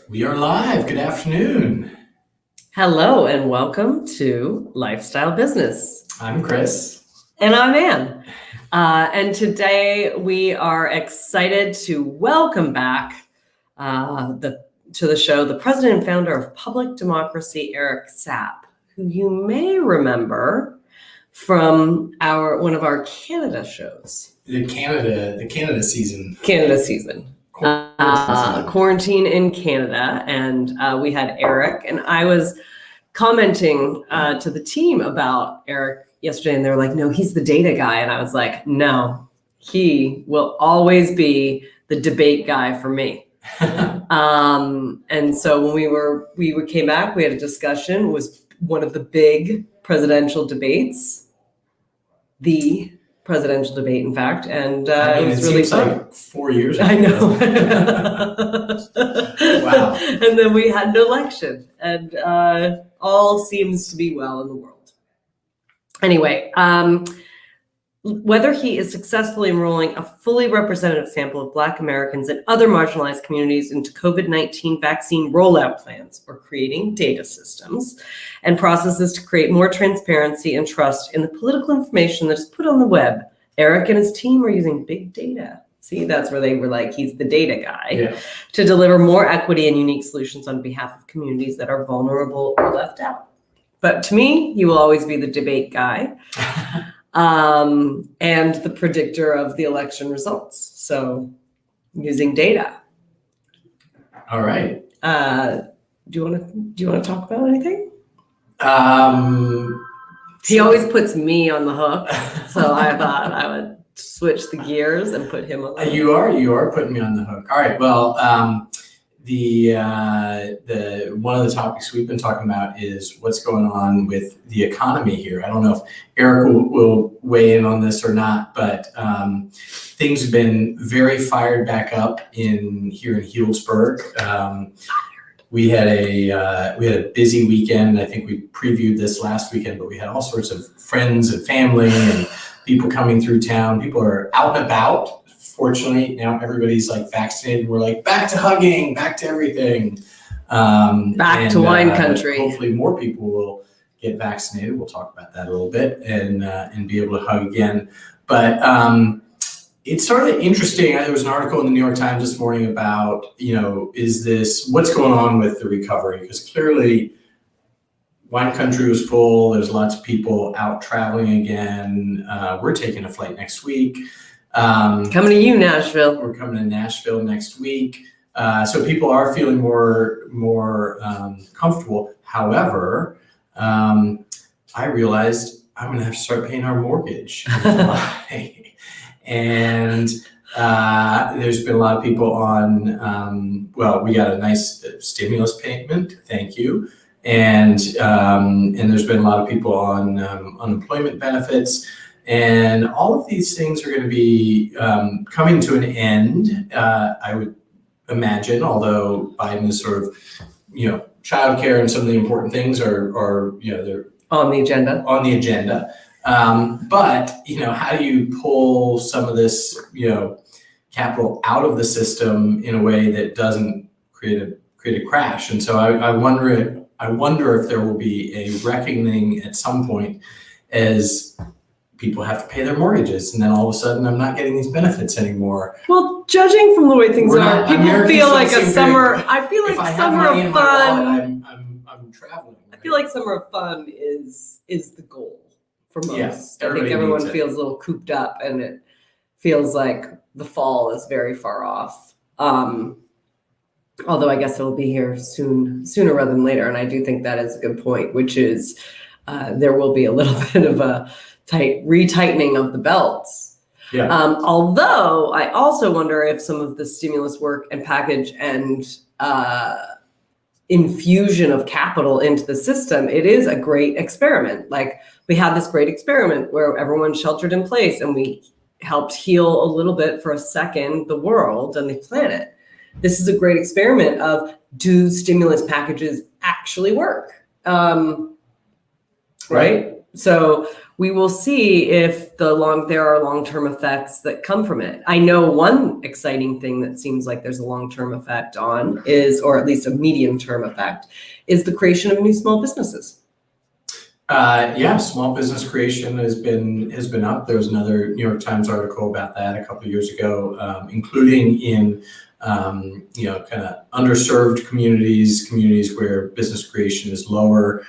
We are live. Good afternoon. Hello and welcome to Lifestyle Business. I'm Chris. And I'm Ann. And today we are excited to welcome back to the show the president and founder of Public Democracy, Eric Sapp, who you may remember from one of our Canada shows. The Canada season. Canada season. Quarantine in Canada, and we had Eric, and I was commenting to the team about Eric yesterday, and they were like, no, he's the data guy. And I was like, no, he will always be the debate guy for me. And so when we came back, we had a discussion. It was one of the big presidential debates, the presidential debate, in fact, and it was really fun. Like 4 years ago. I know. Wow. And then we had an election, and all seems to be well in the world. Anyway, whether he is successfully enrolling a fully representative sample of Black Americans and other marginalized communities into COVID-19 vaccine rollout plans, or creating data systems and processes to create more transparency and trust in the political information that is put on the web, Eric and his team are using big data. See, that's where they were like, he's the data guy, to deliver more equity and unique solutions on behalf of communities that are vulnerable or left out. But to me, he will always be the debate guy. And the predictor of the election results. So using data. All right. Do you want to talk about anything? He always puts me on the hook. So I thought I would switch the gears and put him on the hook. You are putting me on the hook. All right. Well, the one of the topics we've been talking about is what's going on with the economy here. I don't know if Eric will weigh in on this or not, but things have been very fired back up here in Healdsburg. We had a busy weekend. I think we previewed this last weekend, but we had all sorts of friends and family and people coming through town. People are out and about. Fortunately, now everybody's like vaccinated. We're like back to hugging, back to everything. Back to wine country. Hopefully more people will get vaccinated. We'll talk about that a little bit and be able to hug again. But it's sort of interesting. There was an article in the New York Times this morning about, what's going on with the recovery? Because clearly wine country was full. There's lots of people out traveling again. We're taking a flight next week. Coming to you, Nashville. We're coming to Nashville next week. So people are feeling more comfortable. However, I realized I'm going to have to start paying our mortgage in July. And there's been a lot of people on, we got a nice stimulus payment. Thank you. And there's been a lot of people on unemployment benefits. And all of these things are going to be coming to an end, I would imagine, although Biden is sort of, childcare and some of the important things are they're on the agenda. But, how do you pull some of this, capital out of the system in a way that doesn't create a crash? And so I wonder if there will be a reckoning at some point as people have to pay their mortgages, and then all of a sudden I'm not getting these benefits anymore. Well, judging from the way things are, people feel like a summer. I feel like summer of fun. I'm traveling. Right? I feel like summer of fun is the goal for most. Yes, I think everyone feels a little cooped up, and it feels like the fall is very far off. Although I guess it'll be here sooner rather than later, and I do think that is a good point, which is there will be a little bit of a retightening of the belts. Yeah. Although I also wonder if some of the stimulus work and package and infusion of capital into the system, it is a great experiment. Like we had this great experiment where everyone sheltered in place and we helped heal a little bit for a second the world and the planet. This is a great experiment of, do stimulus packages actually work? Right? So we will see if there are long-term effects that come from it. I know one exciting thing that seems like there's a long-term effect on is, or at least a medium-term effect, is the creation of new small businesses. Yeah, small business creation has been up. There was another New York Times article about that a couple of years ago, including in kind of underserved communities where business creation is lower.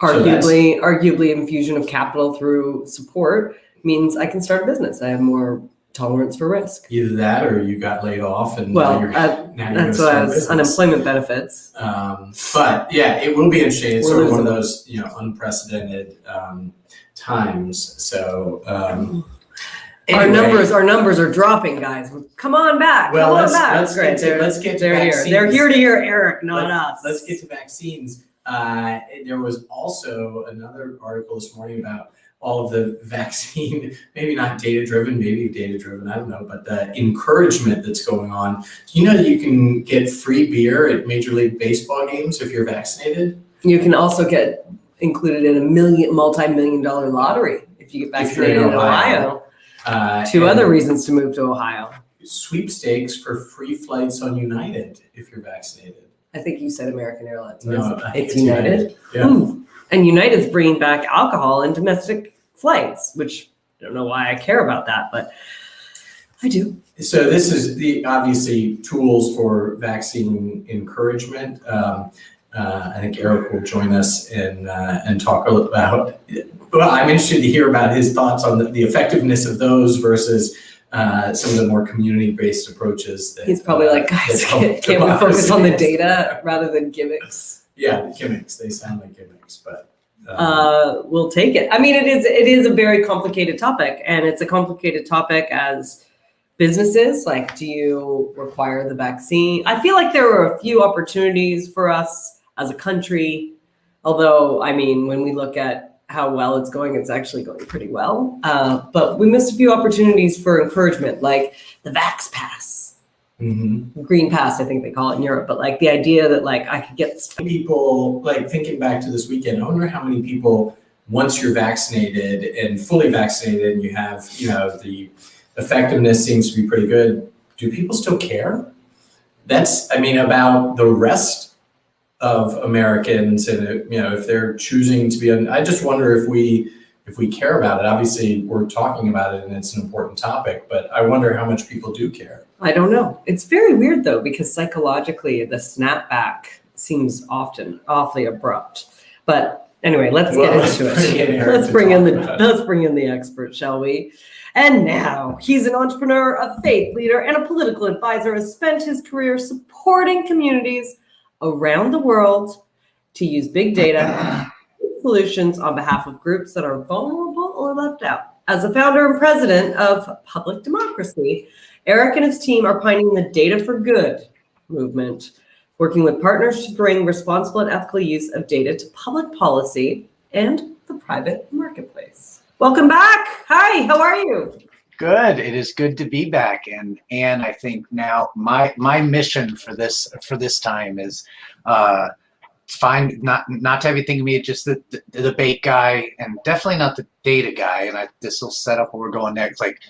Arguably, infusion of capital through support means I can start a business. I have more tolerance for risk. Either that, or you got laid off, and that's what I was unemployment benefits. But yeah, it will be interesting. It's sort of one of those unprecedented times. So anyway. Our numbers are dropping, guys. Come on back. Well, let's get to vaccines. They're here to hear Eric, not us. Let's get to vaccines. There was also another article this morning about all of the vaccine, maybe not data-driven, maybe data-driven, I don't know, but the encouragement that's going on. Do you know that you can get free beer at Major League Baseball games if you're vaccinated? You can also get included in a multi-million-dollar lottery if you get vaccinated in Ohio. Two other reasons to move to Ohio. Sweepstakes for free flights on United if you're vaccinated. I think you said American Airlines. No, it's United. Yeah. Ooh. And United's bringing back alcohol in domestic flights, which I don't know why I care about that, but I do. So this is obviously tools for vaccine encouragement. I think Eric will join us and talk about. Well, I'm interested to hear about his thoughts on the effectiveness of those versus some of the more community-based approaches. He's probably like, guys, can't we focus on the data rather than gimmicks? Yeah, the gimmicks. They sound like gimmicks, but we'll take it. I mean, it is a very complicated topic, and it's a complicated topic as businesses. Like, do you require the vaccine? I feel like there are a few opportunities for us as a country, although, I mean, when we look at how well it's going, it's actually going pretty well. But we missed a few opportunities for encouragement, like the Vax Pass, Green Pass, I think they call it in Europe. But like the idea that like I could get people, like thinking back to this weekend, I wonder how many people, once you're vaccinated and fully vaccinated and you have, the effectiveness seems to be pretty good. Do people still care? That's, about the rest of Americans, and if they're choosing to be I just wonder if we care about it. Obviously we're talking about it and it's an important topic, but I wonder how much people do care. I don't know. It's very weird though, because psychologically the snapback seems often awfully abrupt. But anyway, let's get into it. Let's bring in the expert, shall we? And now he's an entrepreneur, a faith leader, and a political advisor, has spent his career supporting communities around the world to use big data solutions on behalf of groups that are vulnerable or left out. As a founder and president of Public Democracy, Eric and his team are pioneering the Data for Good movement, working with partners to bring responsible and ethical use of data to public policy and the private marketplace. Welcome back. Hi, how are you? Good. It is good to be back, and I think now my mission for this time is find not to have you think of me as just the debate guy, and definitely not the data guy. And this will set up where we're going next. Like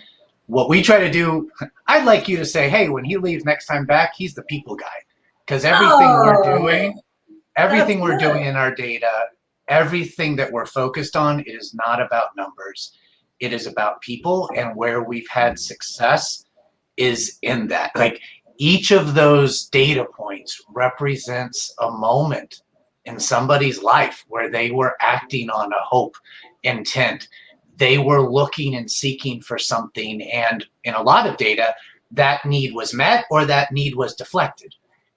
what we try to do, I'd like you to say, hey, when he leaves next time back, he's the people guy, because everything we're doing in our data, everything that we're focused on, it is not about numbers. It is about people, and where we've had success is in that. Like each of those data points represents a moment in somebody's life where they were acting on a hope, intent. They were looking and seeking for something, and in a lot of data, that need was met or that need was deflected.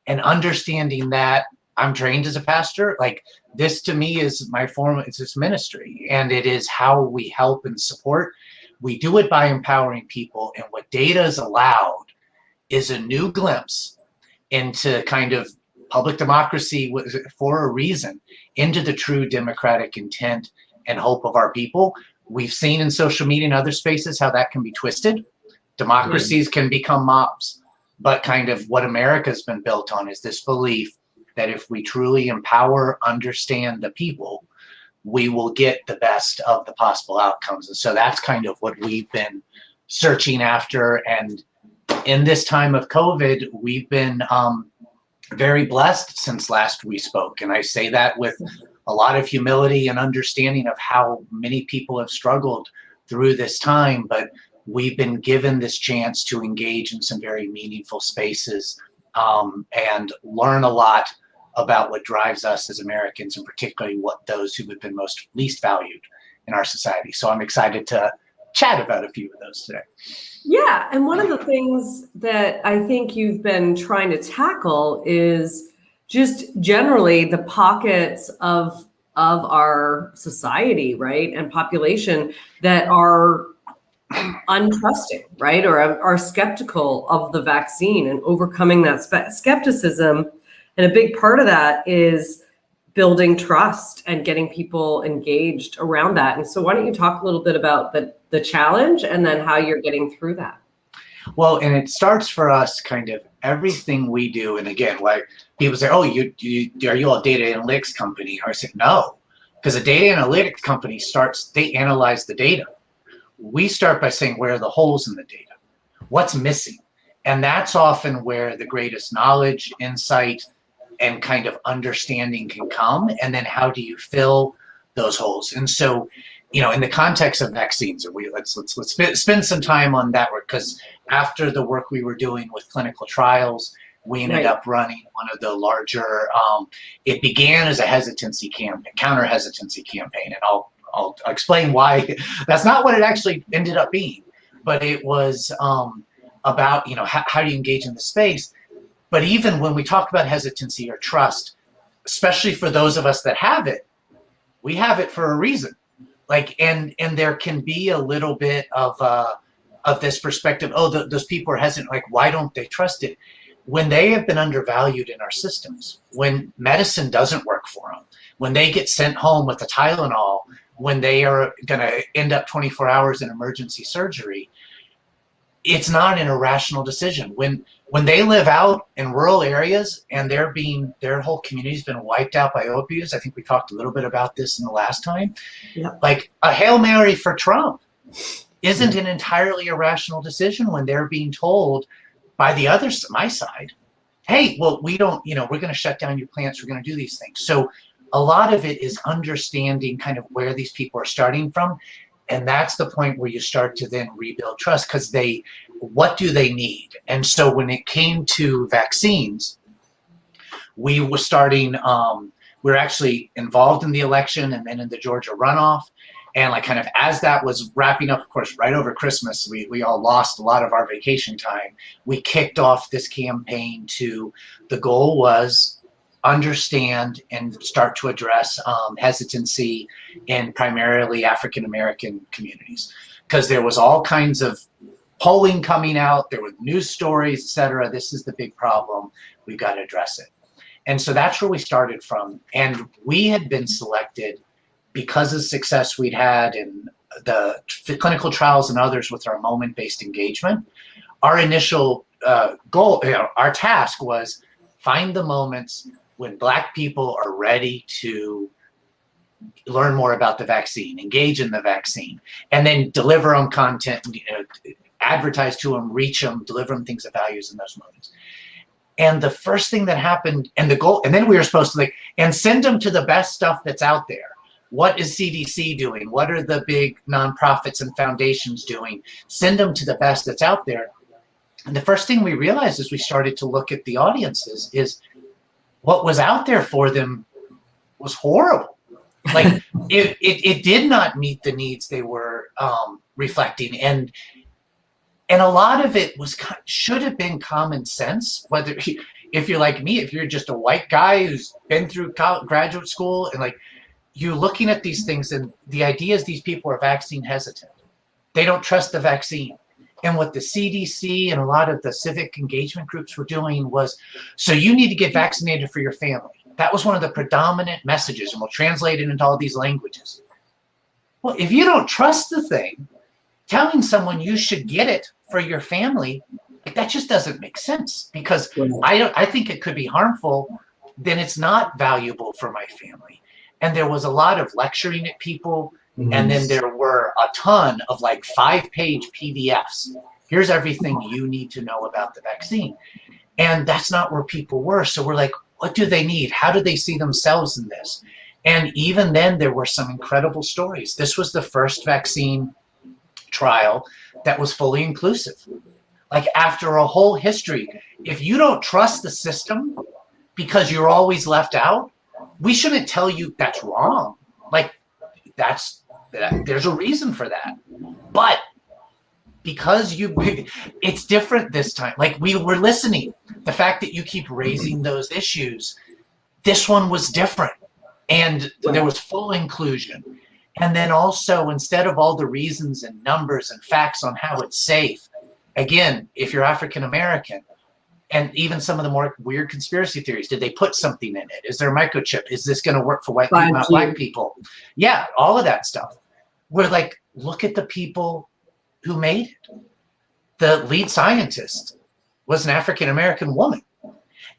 And understanding that, I'm trained as a pastor, like this to me is my form, it's this ministry, and it is how we help and support. We do it by empowering people, and what data is allowed is a new glimpse into kind of public democracy for a reason, into the true democratic intent and hope of our people. We've seen in social media and other spaces how that can be twisted. Democracies can become mobs, but kind of what America's been built on is this belief that if we truly empower, understand the people, we will get the best of the possible outcomes. And so that's kind of what we've been searching after. And in this time of COVID, we've been very blessed since last we spoke. And I say that with a lot of humility and understanding of how many people have struggled through this time, but we've been given this chance to engage in some very meaningful spaces and learn a lot about what drives us as Americans, and particularly what those who have been least valued in our society. So I'm excited to chat about a few of those today. Yeah, and one of the things that I think you've been trying to tackle is just generally the pockets of our society, right, and population that are untrusting, right, or are skeptical of the vaccine, and overcoming that skepticism. And a big part of that is building trust and getting people engaged around that. And so why don't you talk a little bit about the challenge and then how you're getting through that? Well, and it starts for us kind of everything we do. And again, like people say, oh, are you all a data analytics company? Or I said, no, because a data analytics company they analyze the data. We start by saying, where are the holes in the data? What's missing? And that's often where the greatest knowledge, insight, and kind of understanding can come. And then how do you fill those holes? And so, in the context of vaccines, and let's spend some time on that work, because after the work we were doing with clinical trials, we ended up running one of the larger, it began as a hesitancy campaign, counter hesitancy campaign. And I'll explain why that's not what it actually ended up being, but it was about, how do you engage in the space? But even when we talk about hesitancy or trust, especially for those of us that have it, we have it for a reason. And there can be a little bit of this perspective, those people are hesitant, why don't they trust it? When they have been undervalued in our systems, when medicine doesn't work for them, when they get sent home with a Tylenol, when they are going to end up 24 hours in emergency surgery, it's not an irrational decision. When they live out in rural areas and their whole community's been wiped out by opioids, I think we talked a little bit about this in the last time. Yep. Like a Hail Mary for Trump isn't an entirely irrational decision when they're being told by my side, hey, well, we're going to shut down your plants, we're going to do these things. So a lot of it is understanding kind of where these people are starting from. And that's the point where you start to then rebuild trust, because what do they need? And so when it came to vaccines, we were starting, we were actually involved in the election and then in the Georgia runoff. And kind of as that was wrapping up, of course, right over Christmas, we all lost a lot of our vacation time. We kicked off this campaign the goal was understand and start to address hesitancy in primarily African-American communities, because there was all kinds of polling coming out, there were news stories, et cetera. This is the big problem. We've got to address it. And so that's where we started from. And we had been selected because of the success we'd had in the clinical trials and others with our moment-based engagement. Our initial goal, our task was find the moments when Black people are ready to learn more about the vaccine, engage in the vaccine, and then deliver them content, advertise to them, reach them, deliver them things of values in those moments. And the first thing that happened, and the goal, and then we were supposed to and send them to the best stuff that's out there. What is CDC doing? What are the big nonprofits and foundations doing? Send them to the best that's out there. And the first thing we realized as we started to look at the audiences is what was out there for them was horrible. It did not meet the needs they were reflecting. And a lot of it should have been common sense, whether if you're like me, if you're just a white guy who's been through graduate school, and you're looking at these things, and the idea is these people are vaccine hesitant. They don't trust the vaccine. And what the CDC and a lot of the civic engagement groups were doing was, so you need to get vaccinated for your family. That was one of the predominant messages, and we'll translate it into all these languages. Well, if you don't trust the thing, telling someone you should get it for your family, that just doesn't make sense, because I think it could be harmful, then it's not valuable for my family. And there was a lot of lecturing at people. And then there were a ton of like 5-page PDFs. Here's everything you need to know about the vaccine. And that's not where people were. So we're like, what do they need? How do they see themselves in this? And even then, there were some incredible stories. This was the first vaccine trial that was fully inclusive. Like after a whole history, if you don't trust the system because you're always left out, we shouldn't tell you that's wrong. Like there's a reason for that. But because it's different this time. Like we were listening. The fact that you keep raising those issues, this one was different. And there was full inclusion. And then also, instead of all the reasons and numbers and facts on how it's safe, again, if you're African American, and even some of the more weird conspiracy theories, did they put something in it? Is there a microchip? Is this going to work for white people, not black people? Yeah, all of that stuff. We're like, look at the people who made it. The lead scientist was an African American woman.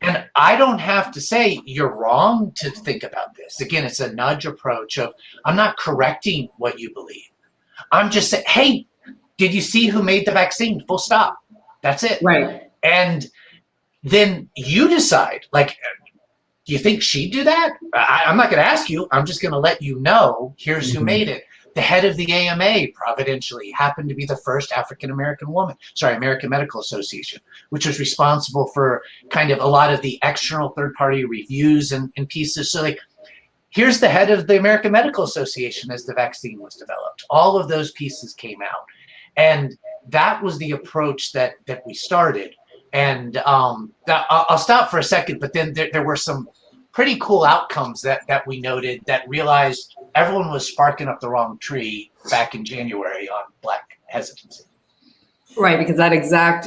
And I don't have to say you're wrong to think about this. Again, it's a nudge approach of, I'm not correcting what you believe. I'm just saying, hey, did you see who made the vaccine? Full stop. That's it. Right. And then you decide, like, do you think she'd do that? I'm not going to ask you. I'm just going to let you know, here's who made it. The head of the AMA, providentially, happened to be the first African-American woman, American Medical Association, which was responsible for kind of a lot of the external third-party reviews and pieces. So like, here's the head of the American Medical Association as the vaccine was developed. All of those pieces came out. And that was the approach that we started. And I'll stop for a second, but then there were some pretty cool outcomes that we noted that realized everyone was sparking up the wrong tree back in January on Black hesitancy. Right, because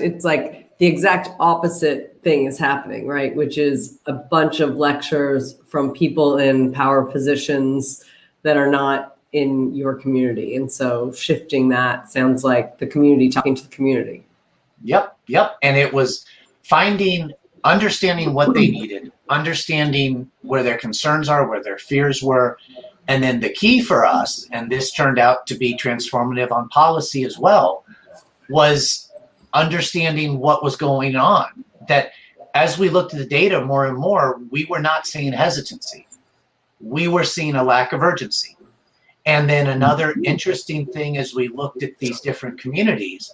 it's like the exact opposite thing is happening, right? Which is a bunch of lectures from people in power positions that are not in your community. And so shifting that sounds like the community talking to the community. Yep. And it was understanding what they needed, understanding where their concerns are, where their fears were. And then the key for us, and this turned out to be transformative on policy as well, was understanding what was going on. That as we looked at the data more and more, we were not seeing hesitancy. We were seeing a lack of urgency. And then another interesting thing as we looked at these different communities,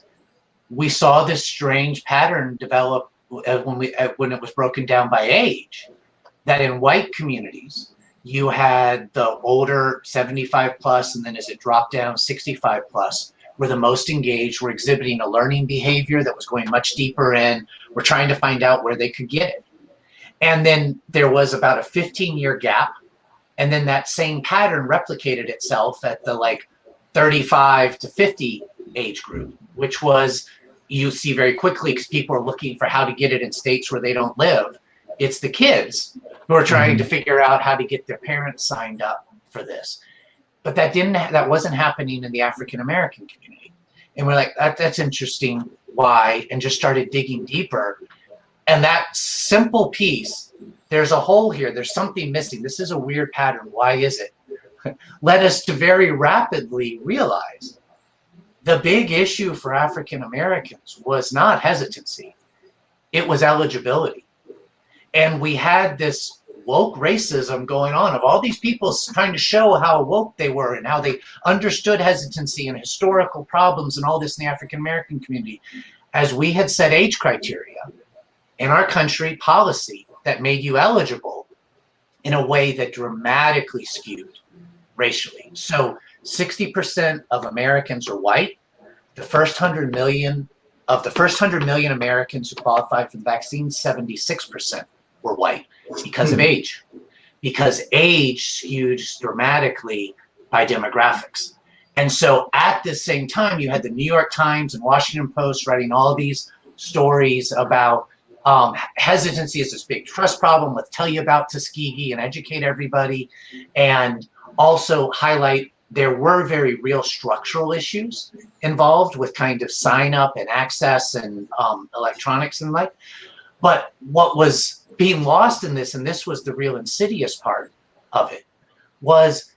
we saw this strange pattern develop when it was broken down by age, that in white communities, you had the older 75 plus, and then as it dropped down, 65 plus were the most engaged, were exhibiting a learning behavior that was going much deeper in, were trying to find out where they could get it. And then there was about a 15-year gap. And then that same pattern replicated itself at the like 35 to 50 age group, which was, you see very quickly, because people are looking for how to get it in states where they don't live. It's the kids who are trying to figure out how to get their parents signed up for this. But that wasn't happening in the African American community. And we're like, that's interesting. Why? And just started digging deeper. And that simple piece, there's a hole here. There's something missing. This is a weird pattern. Why is it? Led us to very rapidly realize the big issue for African Americans was not hesitancy. It was eligibility. And we had this woke racism going on of all these people trying to show how woke they were and how they understood hesitancy and historical problems and all this in the African American community. As we had set age criteria in our country, policy that made you eligible in a way that dramatically skewed racially. So 60% of Americans are white. The first 100 million Americans who qualified for the vaccine, 76% were white because of age. Because age skewed dramatically by demographics. And so at the same time, you had the New York Times and Washington Post writing all these stories about hesitancy is this big trust problem. Let's tell you about Tuskegee and educate everybody. And also highlight there were very real structural issues involved with kind of sign up and access and electronics and like. But what was being lost in this, and this was the real insidious part of it, was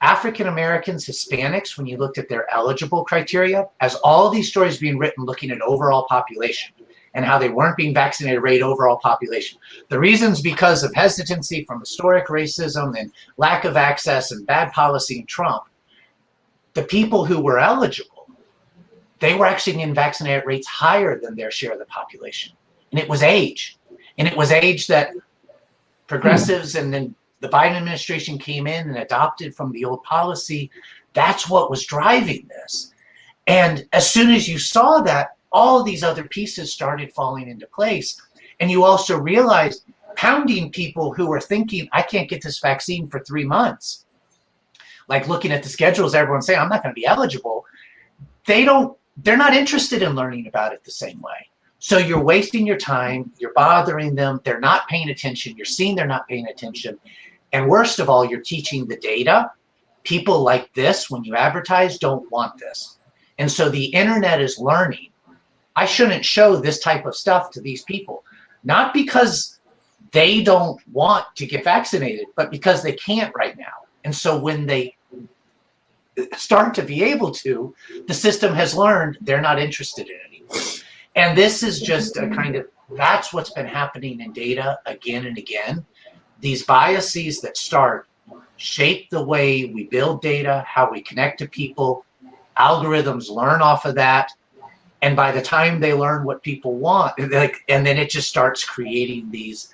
African Americans, Hispanics, when you looked at their eligible criteria, as all these stories being written looking at overall population and how they weren't being vaccinated rate overall population. The reasons because of hesitancy from historic racism and lack of access and bad policy in Trump, the people who were eligible, they were actually getting vaccinated rates higher than their share of the population. And it was age. And it was age that progressives and then the Biden administration came in and adopted from the old policy. That's what was driving this. And as soon as you saw that, all of these other pieces started falling into place. And you also realized pounding people who are thinking, I can't get this vaccine for 3 months. Like looking at the schedules, everyone's saying, I'm not going to be eligible. They're not interested in learning about it the same way. So you're wasting your time, you're bothering them, they're not paying attention, you're seeing they're not paying attention. And worst of all, you're teaching the data. People like this, when you advertise, don't want this. And so the internet is learning. I shouldn't show this type of stuff to these people, not because they don't want to get vaccinated, but because they can't right now. And so when they start to be able to, the system has learned they're not interested in it anymore. And this is just a kind of, that's what's been happening in data again and again. These biases that start shape the way we build data, how we connect to people. Algorithms learn off of that. And by the time they learn what people want, and then it just starts creating these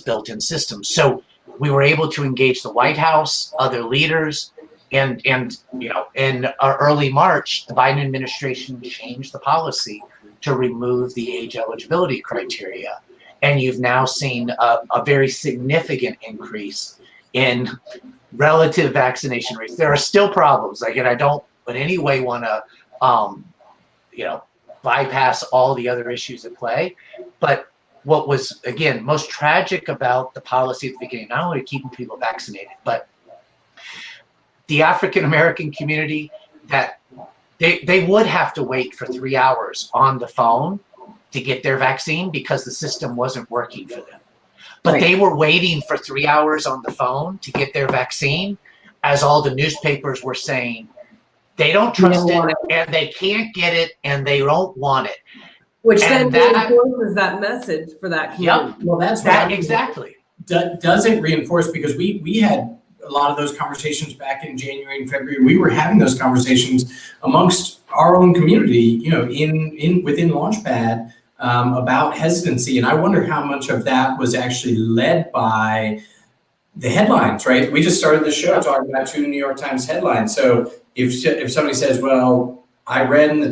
built-in systems. So we were able to engage the White House, other leaders, and you know, in early March, the Biden administration changed the policy to remove the age eligibility criteria. And you've now seen a very significant increase in relative vaccination rates. There are still problems. Like, and I don't in any way want to, you know, bypass all the other issues at play. But what was, again, most tragic about the policy at the beginning, not only keeping people vaccinated, but the African American community, that they would have to wait for 3 hours on the phone to get their vaccine because the system wasn't working for them. But they were waiting for 3 hours on the phone to get their vaccine, as all the newspapers were saying they don't trust it and they can't get it and they don't want it. Which And then reinforces that message for that community. Well, that's that exactly. Doesn't reinforce, because we had a lot of those conversations back in January and February. We were having those conversations amongst our own community, you know, within Launchpad, about hesitancy. And I wonder how much of that was actually led by the headlines, right? We just started the show talking about 2 New York Times headlines. So if somebody says, well, I read in the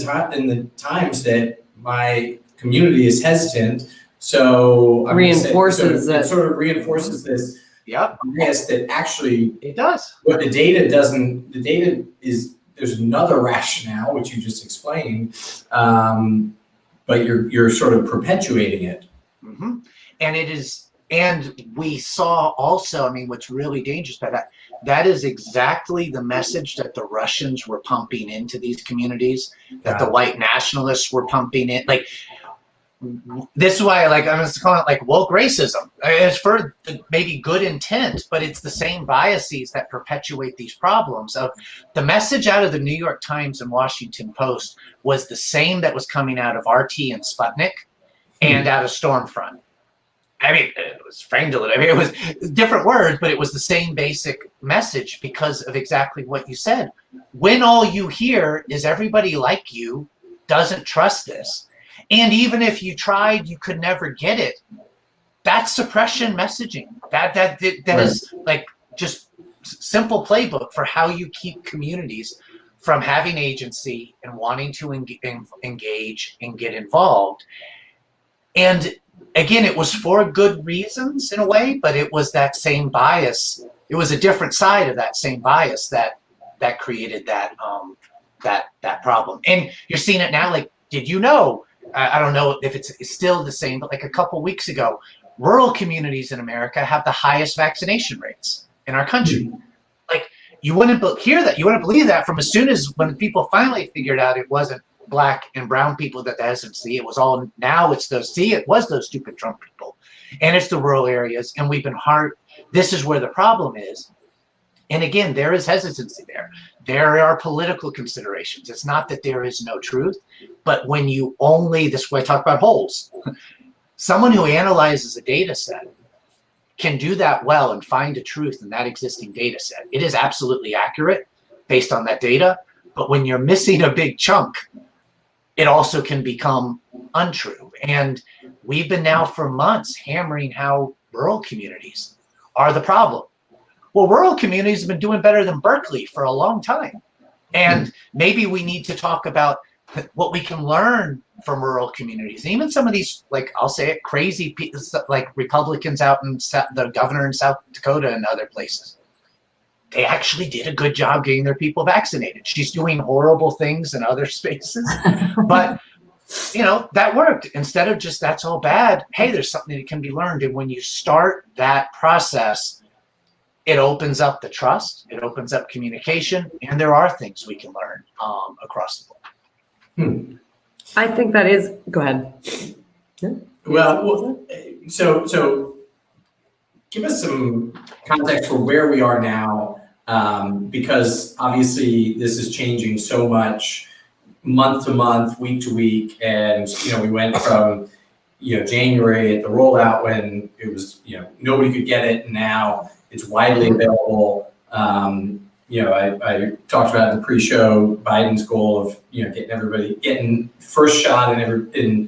Times that my community is hesitant, so it sort of reinforces this bias that actually it does. What the data doesn't. The data is, there's another rationale which you just explained, but you're sort of perpetuating it. Mm-hmm. And it is. And we saw also, I mean, what's really dangerous about that is exactly the message that the Russians were pumping into these communities, that the white nationalists were pumping in. Like, this is why, like, I'm just calling it like woke racism. It's for maybe good intent, but it's the same biases that perpetuate these problems. Of the message out of the New York Times and Washington Post was the same that was coming out of RT and Sputnik and out of Stormfront. I mean, it was framed a little. I mean, it was different words, but it was the same basic message because of exactly what you said. When all you hear is everybody like you doesn't trust this, and even if you tried, you could never get it. That's suppression messaging. That is like just simple playbook for how you keep communities from having agency and wanting to engage and get involved. And again, it was for good reasons in a way, but it was that same bias. It was a different side of that same bias that created that problem. And you're seeing it now. Like, did you know? I don't know if it's still the same, but like a couple weeks ago, rural communities in America have the highest vaccination rates in our country. Mm-hmm. Like, you wouldn't hear that. You wouldn't believe that from as soon as when people finally figured out it wasn't Black and brown people that the hesitancy. It was all, now it's those, it was those stupid Trump people, and it's the rural areas. And we've been this is where the problem is And again, there is hesitancy there. There are political considerations. It's not that there is no truth, but when you only, this way I talk about holes, someone who analyzes a data set can do that well and find a truth in that existing data set. It is absolutely accurate based on that data, but when you're missing a big chunk, it also can become untrue. And we've been now for months hammering how rural communities are the problem. Well, rural communities have been doing better than Berkeley for a long time. And maybe we need to talk about what we can learn from rural communities. And even some of these, like I'll say it, crazy, like Republicans out in the governor in South Dakota and other places. They actually did a good job getting their people vaccinated. She's doing horrible things in other spaces, but you know, that worked. Instead of just, that's all bad, hey, there's something that can be learned. And when you start that process, it opens up the trust, it opens up communication, and there are things we can learn across the board. I think that is, go ahead. Yeah. Well, so give us some context for where we are now, because obviously this is changing so much month to month, week to week, and you know, we went from January at the rollout when it was nobody could get it, and now it's widely available. I talked about in the pre-show Biden's goal of getting first shot to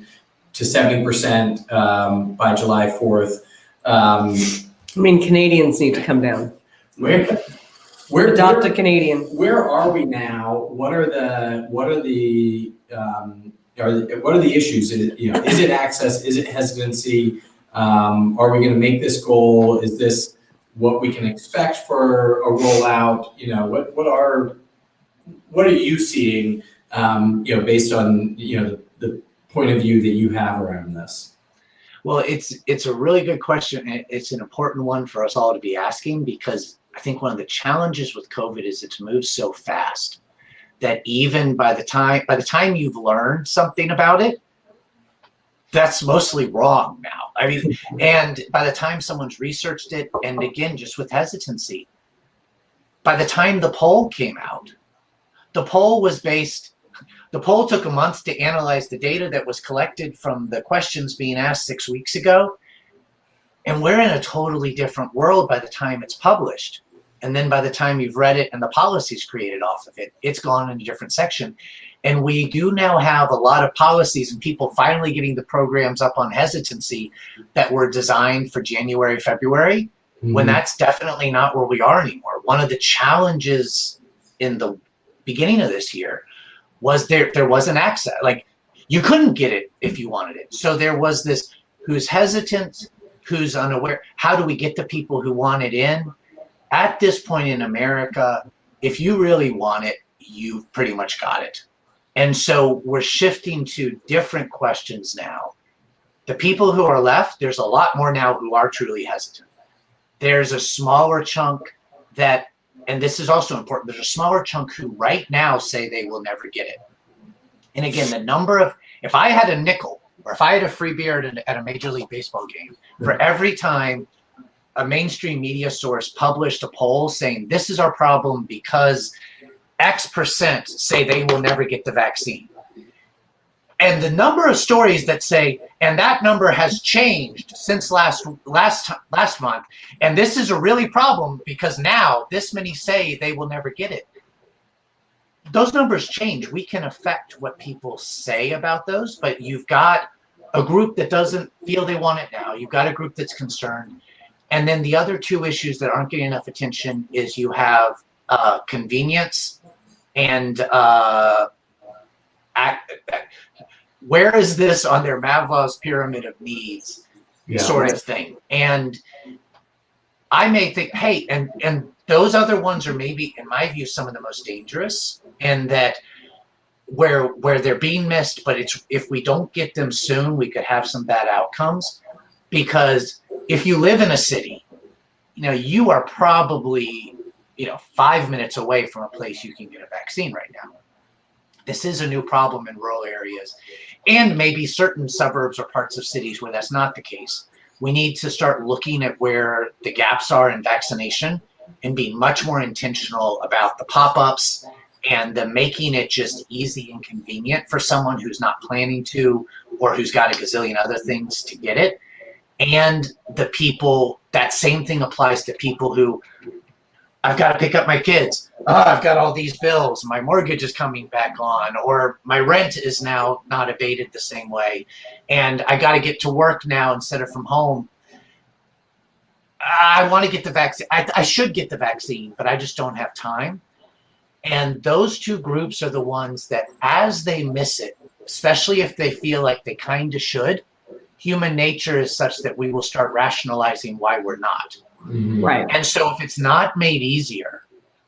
70% by July 4th. I mean, Canadians need to come down. Adopt a Canadian. Where are we now? What are the issues? Is it access? Is it hesitancy? Are we going to make this goal? Is this what we can expect for a rollout? What are you seeing? Based on the point of view that you have around this. Well, it's a really good question. It's an important one for us all to be asking, because I think one of the challenges with COVID is it's moved so fast that even by the time you've learned something about it, that's mostly wrong now. I mean, and by the time someone's researched it, and again, just with hesitancy, by the time the poll came out, the poll took a month to analyze the data that was collected from the questions being asked 6 weeks ago. And we're in a totally different world by the time it's published. And then by the time you've read it and the policies created off of it, it's gone in a different section. And we do now have a lot of policies and people finally getting the programs up on hesitancy that were designed for January, February, when that's definitely not where we are anymore. One of the challenges in the beginning of this year was there wasn't access. Like, you couldn't get it if you wanted it. So there was this, who's hesitant, who's unaware. How do we get the people who want it in? At this point in America, if you really want it, you've pretty much got it. And so we're shifting to different questions now. The people who are left, there's a lot more now who are truly hesitant. There's a smaller chunk that, and this is also important, there's a smaller chunk who right now say they will never get it. And again, the number of, if I had a nickel, or if I had a free beer at a Major League Baseball game, for every time a mainstream media source published a poll saying this is our problem because X% say they will never get the vaccine. And the number of stories that say, and that number has changed since last month, and this is a really problem because now this many say they will never get it. Those numbers change. We can affect what people say about those, but you've got a group that doesn't feel they want it now. You've got a group that's concerned. And then the other two issues that aren't getting enough attention is you have convenience and where is this on their Maslow's pyramid of needs sort of thing. And I may think, hey, and those other ones are maybe, in my view, some of the most dangerous, and that where they're being missed, but it's, if we don't get them soon, we could have some bad outcomes. Because if you live in a city, you are probably 5 minutes away from a place you can get a vaccine right now. This is a new problem in rural areas, and maybe certain suburbs or parts of cities where that's not the case. We need to start looking at where the gaps are in vaccination and being much more intentional about the pop-ups and the making it just easy and convenient for someone who's not planning to, or who's got a gazillion other things to get it. And the people, that same thing applies to people who, I've got to pick up my kids. Oh, I've got all these bills. My mortgage is coming back on, or my rent is now not abated the same way. And I got to get to work now instead of from home. I want to get the vaccine. I should get the vaccine, but I just don't have time. And those two groups are the ones that, as they miss it, especially if they feel like they kind of should, human nature is such that we will start rationalizing why we're not. Right. And so if it's not made easier,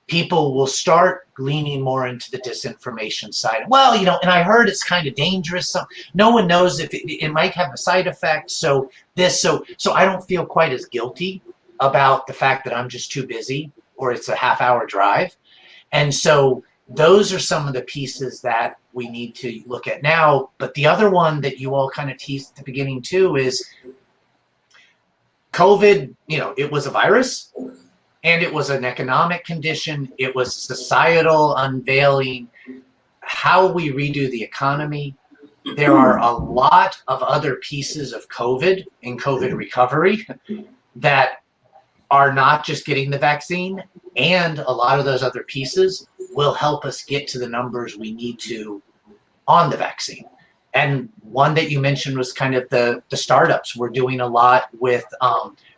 people will start leaning more into the disinformation side. Well, you know, and I heard it's kind of dangerous. So no one knows if it might have a side effect. So I don't feel quite as guilty about the fact that I'm just too busy, or it's a half-hour drive. And so those are some of the pieces that we need to look at now. But the other one that you all kind of teased at the beginning too is COVID. You know, it was a virus, and it was an economic condition. It was societal unveiling, how we redo the economy. There are a lot of other pieces of COVID and COVID recovery that are not just getting the vaccine, and a lot of those other pieces will help us get to the numbers we need to on the vaccine. And one that you mentioned was kind of the startups. We're doing a lot with,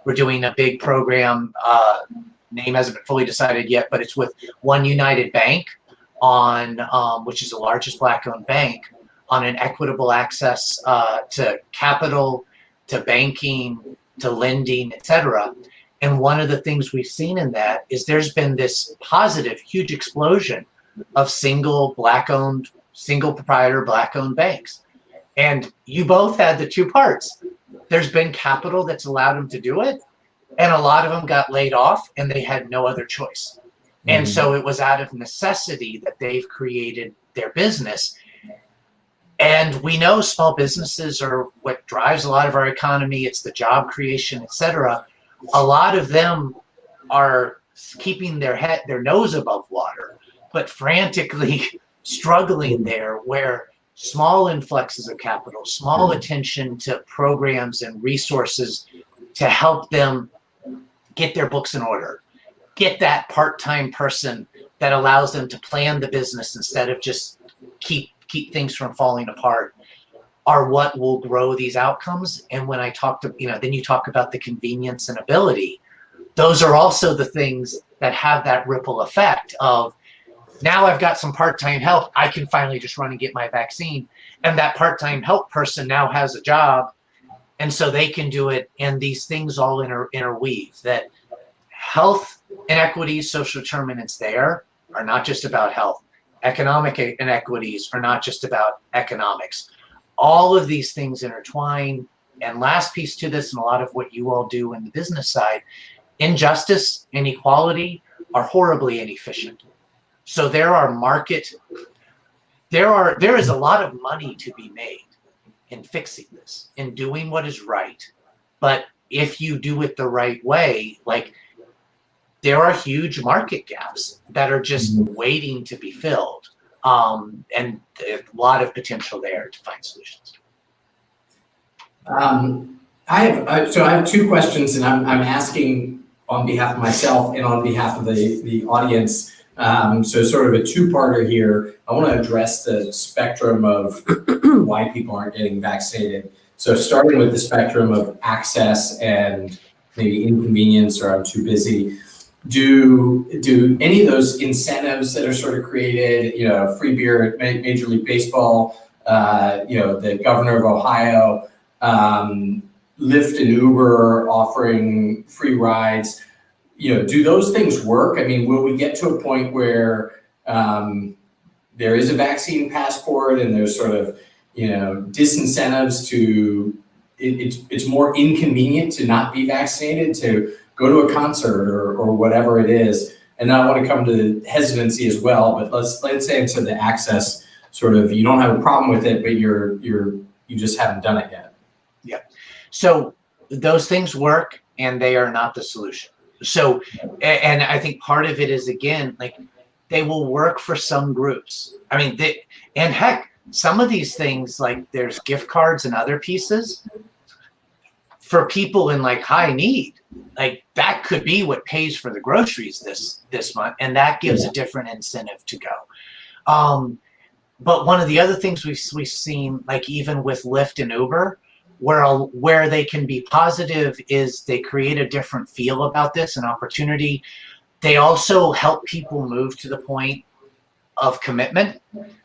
we're doing a big program, name hasn't been fully decided yet, but it's with One United Bank on, which is the largest Black-owned bank, on an equitable access to capital, to banking, to lending, et cetera. And one of the things we've seen in that is there's been this positive, huge explosion of single proprietor Black-owned banks. And you both had the two parts. There's been capital that's allowed them to do it, and a lot of them got laid off and they had no other choice. And so it was out of necessity that they've created their business. And we know small businesses are what drives a lot of our economy. It's the job creation, et cetera. A lot of them are keeping their nose above water, but frantically struggling there, where small influxes of capital, small attention to programs and resources to help them get their books in order, get that part-time person that allows them to plan the business instead of just keep things from falling apart, are what will grow these outcomes. And when I talk to, then you talk about the convenience and ability, those are also the things that have that ripple effect of, now I've got some part-time help, I can finally just run and get my vaccine. And that part-time help person now has a job, and so they can do it. And these things all interweave, that health inequities, social determinants there are not just about health. Economic inequities are not just about economics. All of these things intertwine. And last piece to this, and a lot of what you all do in the business side, injustice, inequality are horribly inefficient. So there is a lot of money to be made in fixing this, in doing what is right. But if you do it the right way, like, there are huge market gaps that are just waiting to be filled. And a lot of potential there to find solutions. I have two questions, and I'm asking on behalf of myself and on behalf of the audience. So sort of a two-parter here. I want to address the spectrum of why people aren't getting vaccinated. So starting with the spectrum of access and maybe inconvenience, or I'm too busy. Do any of those incentives that are sort of created, free beer at Major League Baseball, the governor of Ohio, Lyft and Uber offering free rides, do those things work? I mean, will we get to a point where there is a vaccine passport and there's sort of, disincentives to, it's more inconvenient to not be vaccinated, to go to a concert or whatever it is? And now I want to come to the hesitancy as well, but let's say into the access, sort of, you don't have a problem with it, but you just haven't done it yet. Yeah. So those things work, and they are not the solution. So, and I think part of it is, again, like, they will work for some groups. I mean, and heck, some of these things, like there's gift cards and other pieces for people in like high need. Like that could be what pays for the groceries this month, and that gives a different incentive to go. But one of the other things we've seen, like even with Lyft and Uber, where they can be positive is they create a different feel about this, an opportunity. They also help people move to the point of commitment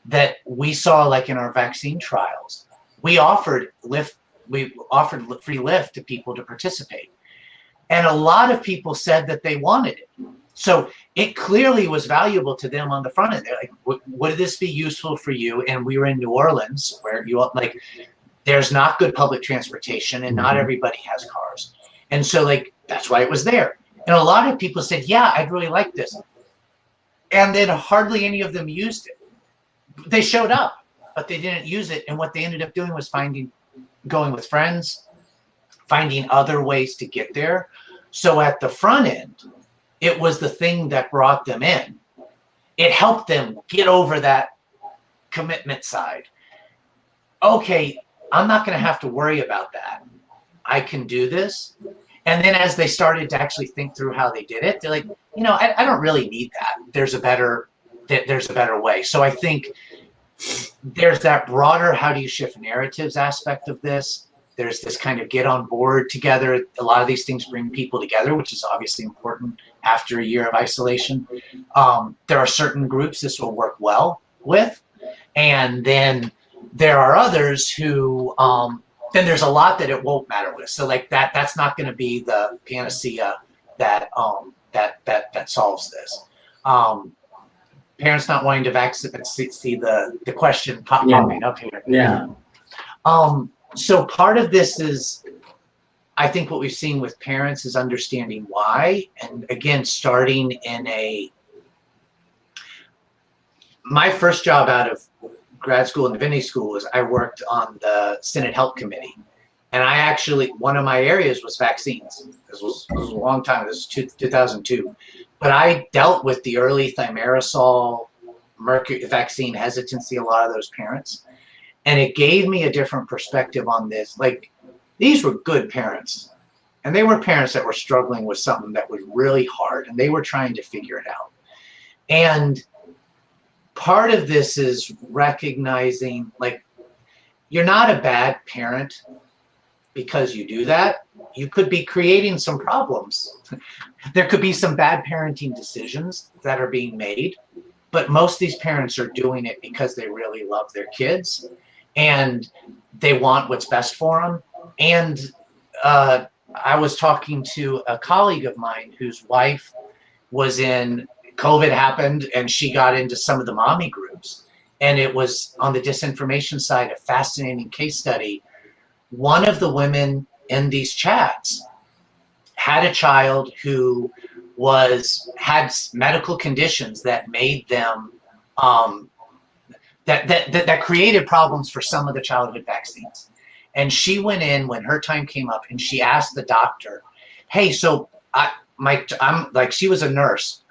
that we saw, like in our vaccine trials. We offered free Lyft to people to participate. And a lot of people said that they wanted it. So it clearly was valuable to them on the front end. They're like, would this be useful for you? And we were in New Orleans, where there's not good public transportation and not everybody has cars. And so like, that's why it was there. And a lot of people said, yeah, I'd really like this. And then hardly any of them used it. They showed up, but they didn't use it. And what they ended up doing was going with friends, finding other ways to get there. So at the front end, it was the thing that brought them in. It helped them get over that commitment side. Okay, I'm not going to have to worry about that. I can do this. And then as they started to actually think through how they did it, they're like, I don't really need that. There's a better way. So I think there's that broader how do you shift narratives aspect of this. There's this kind of get on board together. A lot of these things bring people together, which is obviously important after a year of isolation. There are certain groups this will work well with. And then there are others who, then there's a lot that it won't matter with. So like that's not going to be the panacea that solves this. Parents not wanting to vaccinate, see the question popping up here. Yeah. So part of this is, I think what we've seen with parents is understanding why, and again, starting in my first job out of grad school and divinity school was I worked on the Senate Health Committee. And I actually, one of my areas was vaccines. This was a long time, this was 2002. But I dealt with the early thimerosal, mercury vaccine hesitancy, a lot of those parents. And it gave me a different perspective on this. Like, these were good parents. And they were parents that were struggling with something that was really hard, and they were trying to figure it out. And part of this is recognizing, like, you're not a bad parent because you do that. You could be creating some problems. There could be some bad parenting decisions that are being made, but most of these parents are doing it because they really love their kids and they want what's best for them. And I was talking to a colleague of mine whose wife was COVID happened, and she got into some of the mommy groups. And it was on the disinformation side, a fascinating case study. One of the women in these chats had a child who had medical conditions that made them that created problems for some of the childhood vaccines. And she went in when her time came up and she asked the doctor, hey, so I'm like, she was a nurse.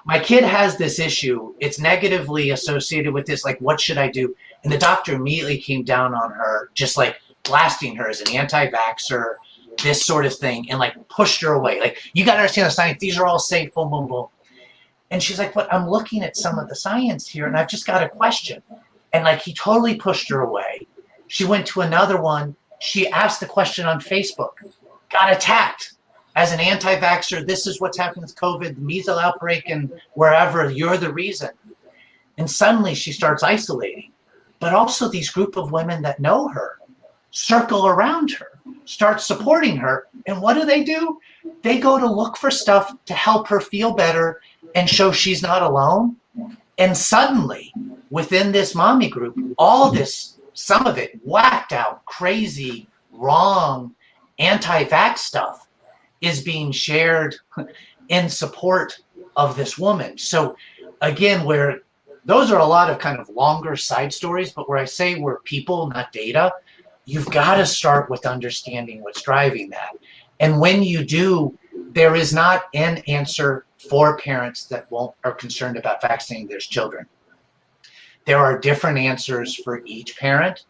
My kid has this issue. It's negatively associated with this. Like, what should I do? And the doctor immediately came down on her, just like blasting her as an anti-vaxxer, this sort of thing, and like pushed her away. Like, you got to understand the science. These are all safe, boom, boom, boom. And she's like, but I'm looking at some of the science here and I've just got a question. And like, he totally pushed her away. She went to another one. She asked the question on Facebook, got attacked as an anti-vaxxer. This is what's happening with COVID, the measles outbreak, and wherever, you're the reason. And suddenly she starts isolating. But also these group of women that know her circle around her, start supporting her. And what do? They go to look for stuff to help her feel better and show she's not alone. And suddenly, within this mommy group, all this, some of it whacked out, crazy, wrong, anti-vax stuff is being shared in support of this woman. So again, where those are a lot of kind of longer side stories, but where I say we're people, not data, you've got to start with understanding what's driving that. And when you do, there is not an answer for parents that are concerned about vaccinating their children. There are different answers for each parent,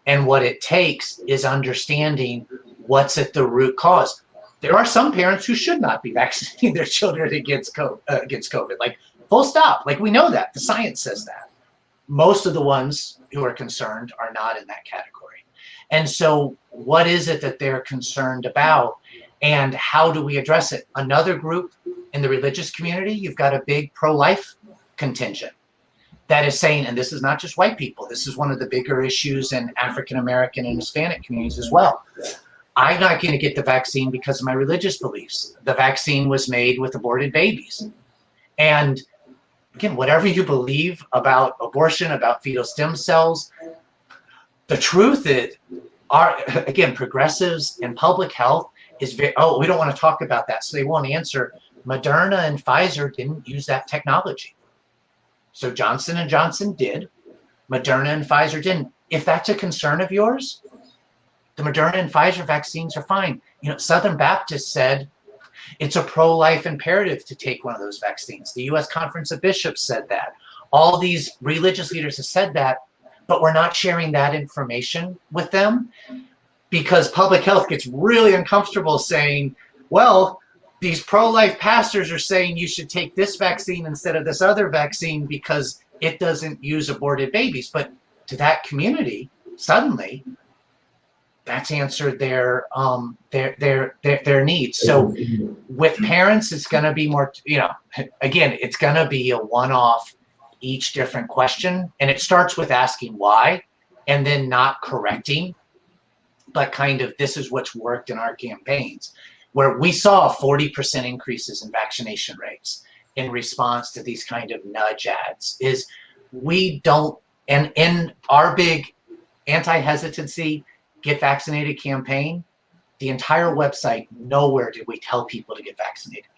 and what it takes is understanding what's at the root cause. There are some parents who should not be vaccinating their children against COVID, like full stop. Like we know that, the science says that. Most of the ones who are concerned are not in that category. And so what is it that they're concerned about, and how do we address it? Another group in the religious community, you've got a big pro-life contingent that is saying, and this is not just white people, this is one of the bigger issues in African American and Hispanic communities as well. I'm not going to get the vaccine because of my religious beliefs. The vaccine was made with aborted babies. And again, whatever you believe about abortion, about fetal stem cells, the truth is, again, progressives in public health is very, oh, we don't want to talk about that, so they won't answer. Moderna and Pfizer didn't use that technology. So Johnson & Johnson did. Moderna and Pfizer didn't. If that's a concern of yours, the Moderna and Pfizer vaccines are fine. You know, Southern Baptists said it's a pro-life imperative to take one of those vaccines. The U.S. Conference of Bishops said that. All these religious leaders have said that, but we're not sharing that information with them because public health gets really uncomfortable saying, well, these pro-life pastors are saying you should take this vaccine instead of this other vaccine because it doesn't use aborted babies. But to that community, suddenly, that's answered their needs. So with parents, it's going to be more, you know, again, it's going to be a one-off, each different question. And it starts with asking why, and then not correcting, but kind of this is what's worked in our campaigns, where we saw 40% increases in vaccination rates in response to these kind of nudge ads. Is we don't, and in our big anti-hesitancy, get vaccinated campaign, the entire website, nowhere did we tell people to get vaccinated.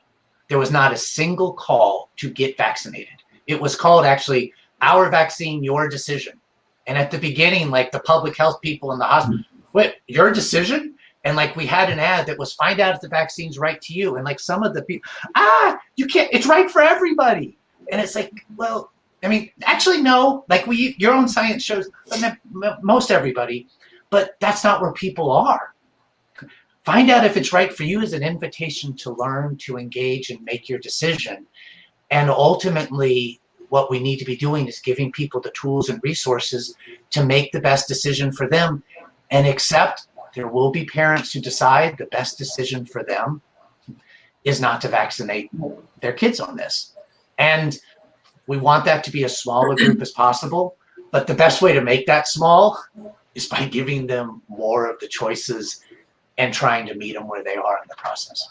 There was not a single call to get vaccinated. It was called actually, our vaccine, your decision. And at the beginning, like the public health people in the hospital, wait, your decision? And like we had an ad that was find out if the vaccine's right to you. And like some of the people, you can't, it's right for everybody. And it's like, well, I mean, actually, no, like your own science shows most everybody, but that's not where people are. Find out if it's right for you is an invitation to learn, to engage, and make your decision. And ultimately, what we need to be doing is giving people the tools and resources to make the best decision for them, and accept there will be parents who decide the best decision for them is not to vaccinate their kids on this. And we want that to be as small a group as possible, but the best way to make that small is by giving them more of the choices and trying to meet them where they are in the process.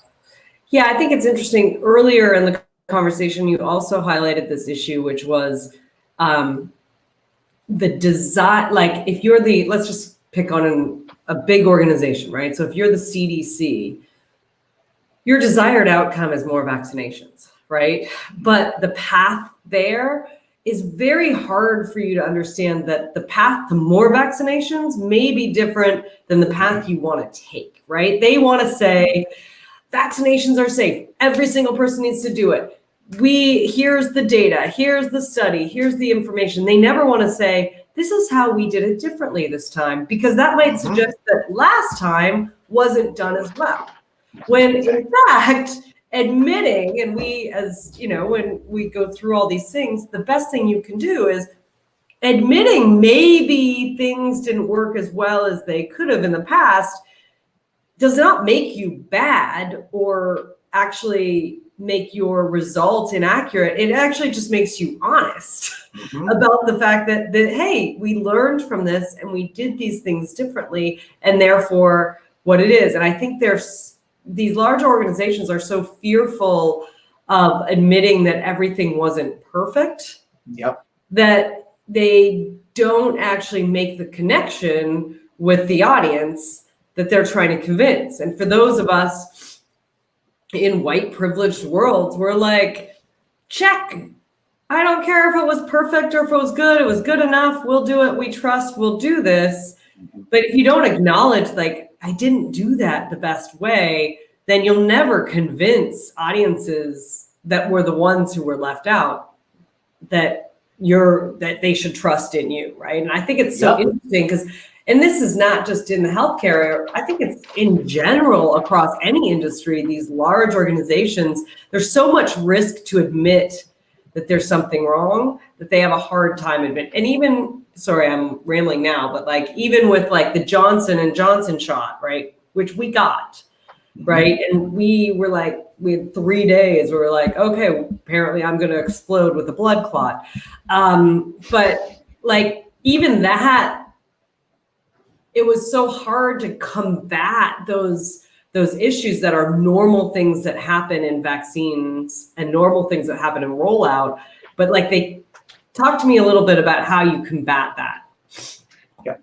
Yeah, I think it's interesting. Earlier in the conversation, you also highlighted this issue, which was the design, like if you're the, let's just pick on a big organization, right? So if you're the CDC, your desired outcome is more vaccinations, right? But the path there is very hard for you to understand that the path to more vaccinations may be different than the path you want to take, right? They want to say vaccinations are safe. Every single person needs to do it. Here's the data, here's the study, here's the information. They never want to say, this is how we did it differently this time, because that might suggest that last time wasn't done as well. When in fact, admitting, and we, as you know, when we go through all these things, the best thing you can do is admitting maybe things didn't work as well as they could have in the past does not make you bad or actually make your results inaccurate. It actually just makes you honest about the fact that, hey, we learned from this and we did these things differently, and therefore what it is. And I think these large organizations are so fearful of admitting that everything wasn't perfect, that they don't actually make the connection with the audience that they're trying to convince. And for those of us in white privileged worlds, we're like, check. I don't care if it was perfect or if it was good enough. We'll do it. We trust, we'll do this. But if you don't acknowledge, like, I didn't do that the best way, then you'll never convince audiences that were the ones who were left out that they should trust in you, right? And I think it's so interesting because, and this is not just in the healthcare area, I think it's in general across any industry, these large organizations, there's so much risk to admit that there's something wrong that they have a hard time admitting. And even, sorry, I'm rambling now, but like even with like the Johnson & Johnson shot, right? Which we got, right? And we had 3 days where we're like, okay, apparently I'm going to explode with a blood clot. But like even that, it was so hard to combat those issues that are normal things that happen in vaccines and normal things that happen in rollout. But like they talk to me a little bit about how you combat that. Yeah.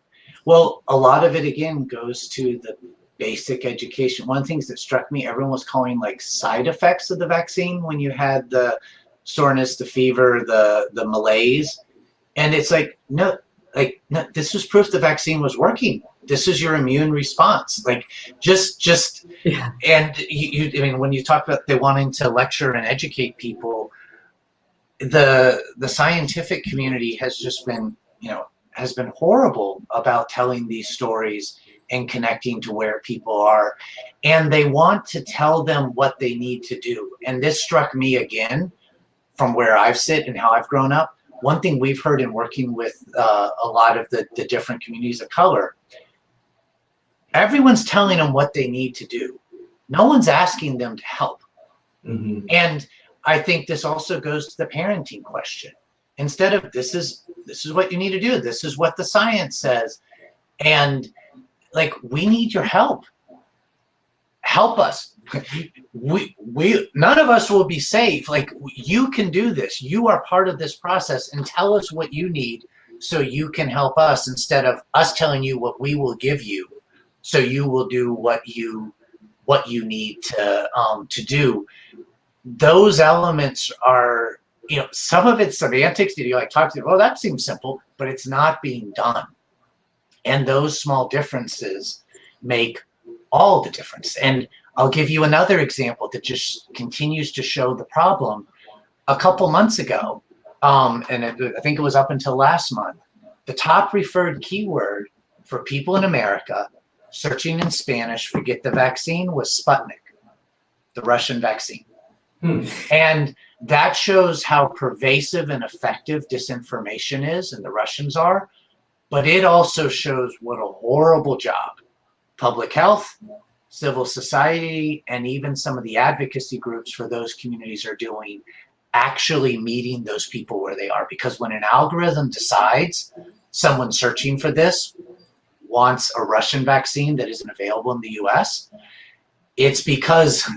Well, a lot of it again goes to the basic education. One of the things that struck me, everyone was calling like side effects of the vaccine when you had the soreness, the fever, the malaise. And it's like, no, this was proof the vaccine was working. This is your immune response. Like just, Yeah. And I mean, when you talk about they wanting to lecture and educate people, the scientific community has just been, has been horrible about telling these stories and connecting to where people are. And they want to tell them what they need to do. And this struck me again from where I've sit and how I've grown up. One thing we've heard in working with a lot of the different communities of color, everyone's telling them what they need to do. No one's asking them to help. Mm-hmm. And I think this also goes to the parenting question. Instead of this is what you need to do. This is what the science says. And like, we need your help. Help us. We none of us will be safe. Like, you can do this. You are part of this process, and tell us what you need so you can help us, instead of us telling you what we will give you so you will do what you need to do. Those elements are, some of it's semantics that you like talk to, well, that seems simple, but it's not being done. And those small differences make all the difference. And I'll give you another example that just continues to show the problem. A couple months ago, I think it was up until last month, the top referred keyword for people in America searching in Spanish for get the vaccine was Sputnik, the Russian vaccine. And that shows how pervasive and effective disinformation is, and the Russians are. But it also shows what a horrible job public health, civil society, and even some of the advocacy groups for those communities are doing, actually meeting those people where they are. Because when an algorithm decides someone searching for this wants a Russian vaccine that isn't available in the US, it's because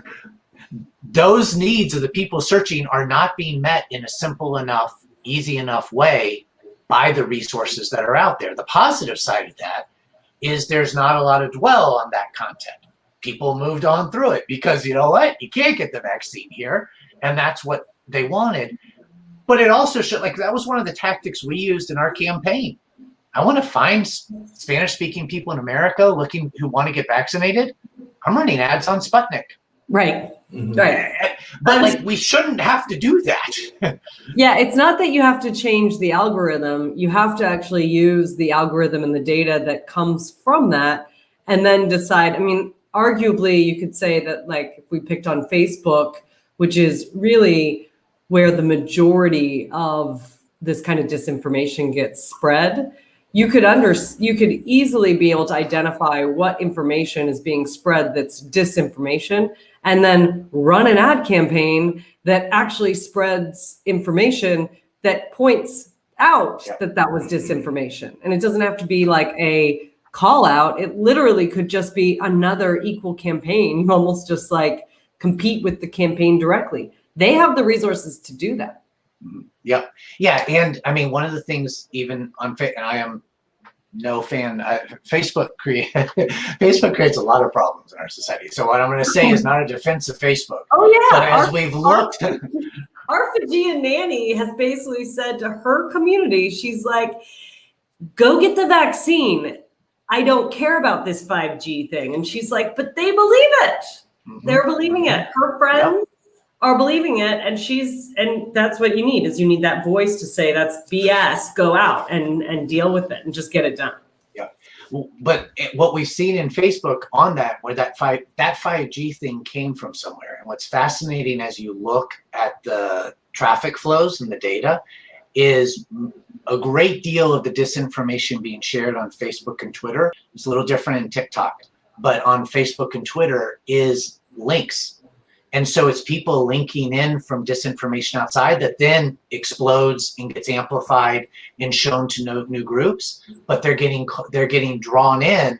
those needs of the people searching are not being met in a simple enough, easy enough way by the resources that are out there. The positive side of that is there's not a lot of dwell on that content. People moved on through it because, you know what, you can't get the vaccine here, and that's what they wanted. But it also showed, like, that was one of the tactics we used in our campaign. I want to find Spanish-speaking people in America who want to get vaccinated. I'm running ads on Sputnik. Right. Mm-hmm. Right. But like, we shouldn't have to do that. Yeah, it's not that you have to change the algorithm. You have to actually use the algorithm and the data that comes from that, and then decide. I mean, arguably, you could say that, like, if we picked on Facebook, which is really where the majority of this kind of disinformation gets spread, you could easily be able to identify what information is being spread that's disinformation, and then run an ad campaign that actually spreads information that points out that was disinformation. And it doesn't have to be like a call out. It literally could just be another equal campaign. You almost just like compete with the campaign directly. They have the resources to do that. Yep. Yeah. And I mean, one of the things, even on, and I am no fan, Facebook creates a lot of problems in our society. So what I'm going to say is not a defense of Facebook. Oh yeah. But as we've looked. Our Fijian nanny has basically said to her community, she's like, go get the vaccine. I don't care about this 5G thing. And she's like, but they believe it. They're believing it. Her friends are believing it, and that's what you need, is you need that voice to say that's BS, go out and deal with it and just get it done. Yeah. But what we've seen in Facebook on that, where that 5G thing came from somewhere. And what's fascinating as you look at the traffic flows and the data is a great deal of the disinformation being shared on Facebook and Twitter. It's a little different in TikTok, but on Facebook and Twitter is links. And so it's people linking in from disinformation outside that then explodes and gets amplified and shown to new groups. But they're getting drawn in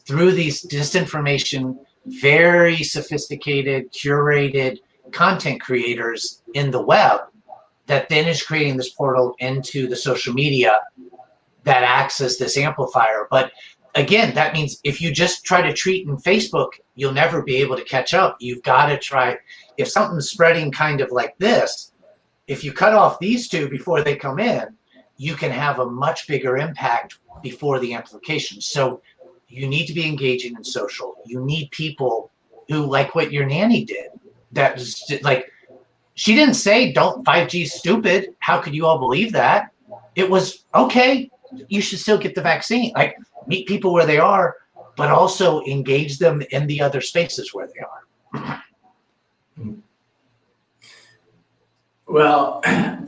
through these disinformation, very sophisticated, curated content creators in the web that then is creating this portal into the social media that acts as this amplifier. But again, that means if you just try to treat in Facebook, you'll never be able to catch up. You've got to try, if something's spreading kind of like this, if you cut off these two before they come in, you can have a much bigger impact before the amplification. So you need to be engaging in social. You need people who, like what your nanny did, that was like, she didn't say, don't 5G stupid. How could you all believe that? It was, okay, you should still get the vaccine. Like, meet people where they are, but also engage them in the other spaces where they are. Well, I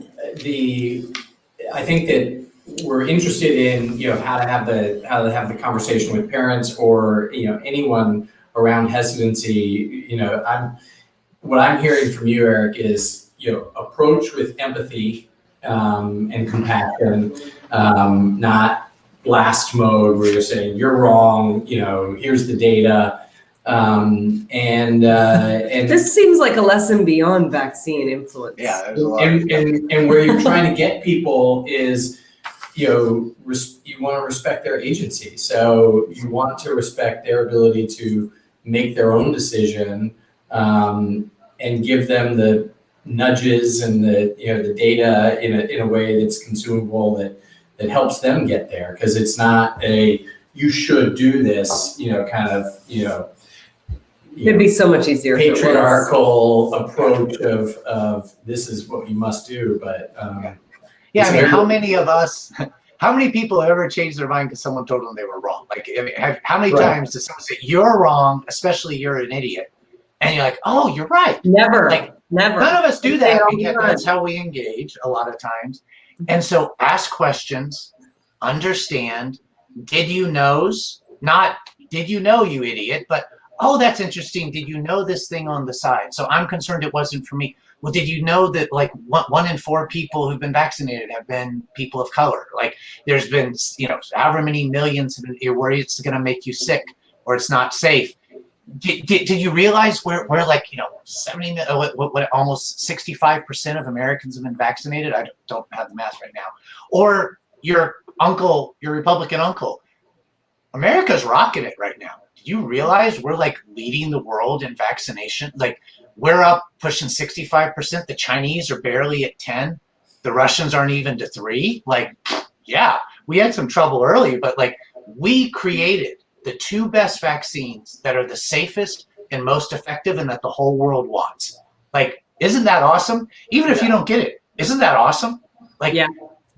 think that we're interested in, how to have the conversation with parents or, anyone around hesitancy. What I'm hearing from you, Eric, is, approach with empathy and compassion, not blast mode where you're saying you're wrong, here's the data. And this seems like a lesson beyond vaccine influence. Yeah, there's a lot. And where you're trying to get people is, you want to respect their agency. So you want to respect their ability to make their own decision, and give them the nudges and the the data in a way that's consumable, that helps them get there. Because it's not a you should do this, kind of It'd be so much easier if it was. patriarchal approach of this is what you must do. But yeah, I mean, how many people have ever changed their mind because someone told them they were wrong? Like, how many times does someone say you're wrong, especially you're an idiot, and you're like, oh, you're right. Never. Like, never. None of us do that because that's how we engage a lot of times. And so ask questions, understand, did you knows, not did you know, you idiot, but oh, that's interesting. Did you know this thing on the side? So I'm concerned it wasn't for me. Well, did you know that like 1 in 4 people who've been vaccinated have been people of color? Like there's been, however many millions, you're worried it's going to make you sick or it's not safe. Did you realize we're like, 70, what almost 65% of Americans have been vaccinated? I don't have the math right now. Or your uncle, your Republican uncle, America's rocking it right now. Did you realize we're like leading the world in vaccination? Like we're up pushing 65%. The Chinese are barely at 10. The Russians aren't even to 3. Like, yeah, we had some trouble early, but like we created the 2 best vaccines that are the safest and most effective and that the whole world wants. Like, isn't that awesome? Even if you don't get it, isn't that awesome? Like,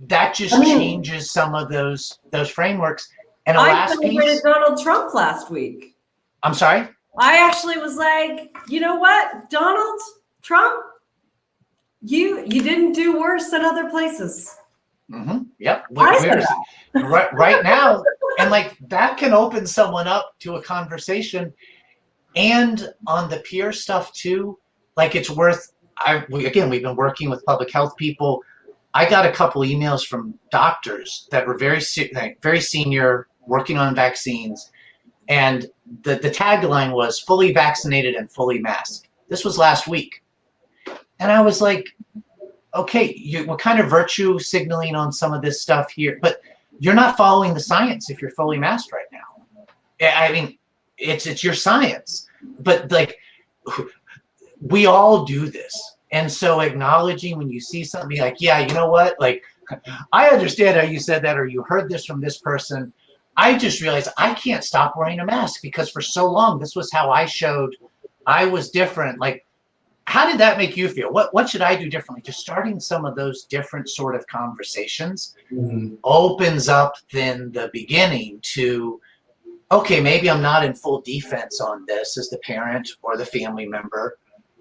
that just changes some of those frameworks. And I celebrated Donald Trump last week. I'm sorry? I actually was like, you know what, Donald Trump, you didn't do worse than other places. Mm-hmm. Yep. Right now. And like that can open someone up to a conversation. And on the peer stuff too, like it's worth, we've been working with public health people. I got a couple emails from doctors that were very senior, working on vaccines. And the tagline was fully vaccinated and fully masked. This was last week. And I was like, okay, we're kind of virtue signaling on some of this stuff here, but you're not following the science if you're fully masked right now. I mean, it's your science, but like we all do this. And so acknowledging when you see something like, yeah, you know what? Like, I understand how you said that, or you heard this from this person. I just realized I can't stop wearing a mask because for so long, this was how I showed I was different. Like, how did that make you feel? What should I do differently? Just starting some of those different sort of conversations opens up then the beginning to, okay, maybe I'm not in full defense on this as the parent or the family member.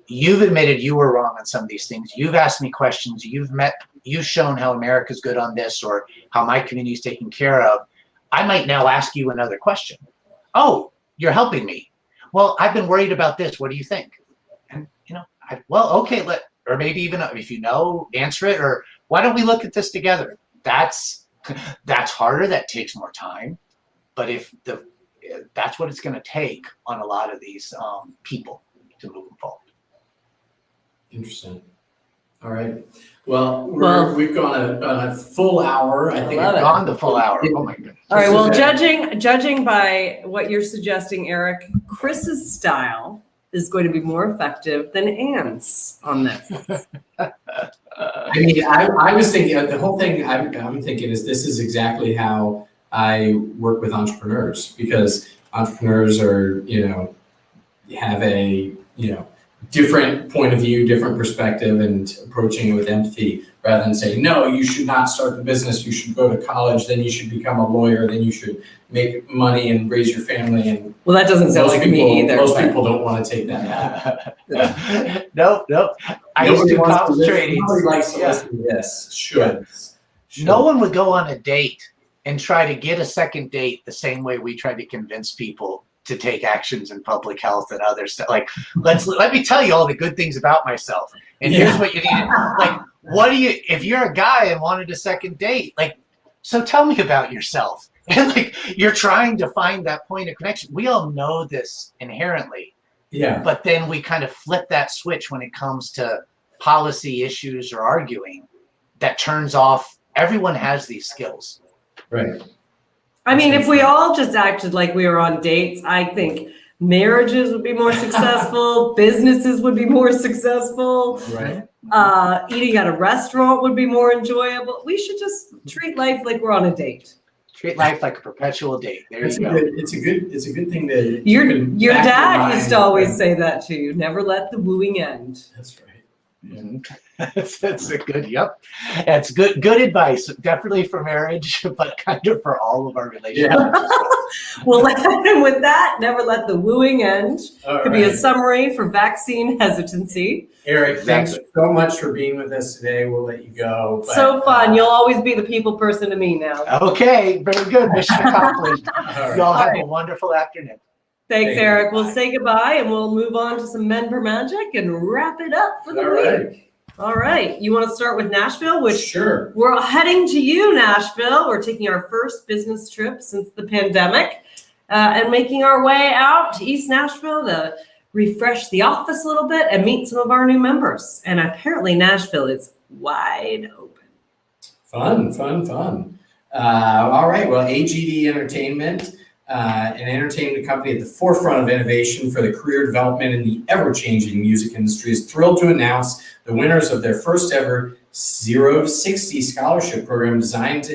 You've admitted you were wrong on some of these things. You've asked me questions. You've shown how America's good on this or how my community is taken care of. I might now ask you another question. Oh, you're helping me. Well, I've been worried about this. What do you think? And, okay, or maybe even if you know, answer it, or why don't we look at this together? That's harder. That takes more time. But that's what it's going to take on a lot of these people to move them forward. Interesting. All right. Well, we've gone a full hour. I think we've gone the full hour. Oh my goodness. All right. Well, judging by what you're suggesting, Eric, Chris's style is going to be more effective than Anne's on this. I mean, I was thinking the whole thing. I'm thinking is this is exactly how I work with entrepreneurs, because entrepreneurs are have a different point of view, different perspective, and approaching it with empathy rather than saying, no, you should not start the business. You should go to college, then you should become a lawyer, then you should make money and raise your family. And well, that doesn't sound like me either. Most people don't want to take that path. Nope. I used to concentrate. Nobody likes to listen to this. Should. No one would go on a date and try to get a second date the same way we try to convince people to take actions in public health and other stuff. Like, let me tell you all the good things about myself. And here's what you need. Like, if you're a guy and wanted a second date, like, so tell me about yourself. And like, you're trying to find that point of connection. We all know this inherently. Yeah. But then we kind of flip that switch when it comes to policy issues or arguing that turns off. Everyone has these skills. Right. I mean, if we all just acted like we were on dates, I think marriages would be more successful, businesses would be more successful, right? Eating at a restaurant would be more enjoyable. We should just treat life like we're on a date. Treat life like a perpetual date. It's a good thing that your dad used to always say that to you. Never let the wooing end. That's right. Mm-hmm. That's a good. Yep, that's good advice. Definitely for marriage, but kind of for all of our relationships. Yeah. Well, with that, never let the wooing end. Could be a summary for vaccine hesitancy. Eric, thanks so much for being with us today. We'll let you go. So fun. You'll always be the people person to me now. Okay, very good. Mission accomplished. Y'all have a wonderful afternoon. Thanks, Eric. We'll say goodbye and we'll move on to some Men Per Magic and wrap it up for the week. All right. You want to start with Nashville? Sure. We're heading to you, Nashville. We're taking our first business trip since the pandemic and making our way out to East Nashville to refresh the office a little bit and meet some of our new members. And apparently Nashville is wide open. Fun. All right. Well, AGD Entertainment, an entertainment company at the forefront of innovation for the career development in the ever-changing music industry, is thrilled to announce the winners of their first ever 0 to 60 scholarship program designed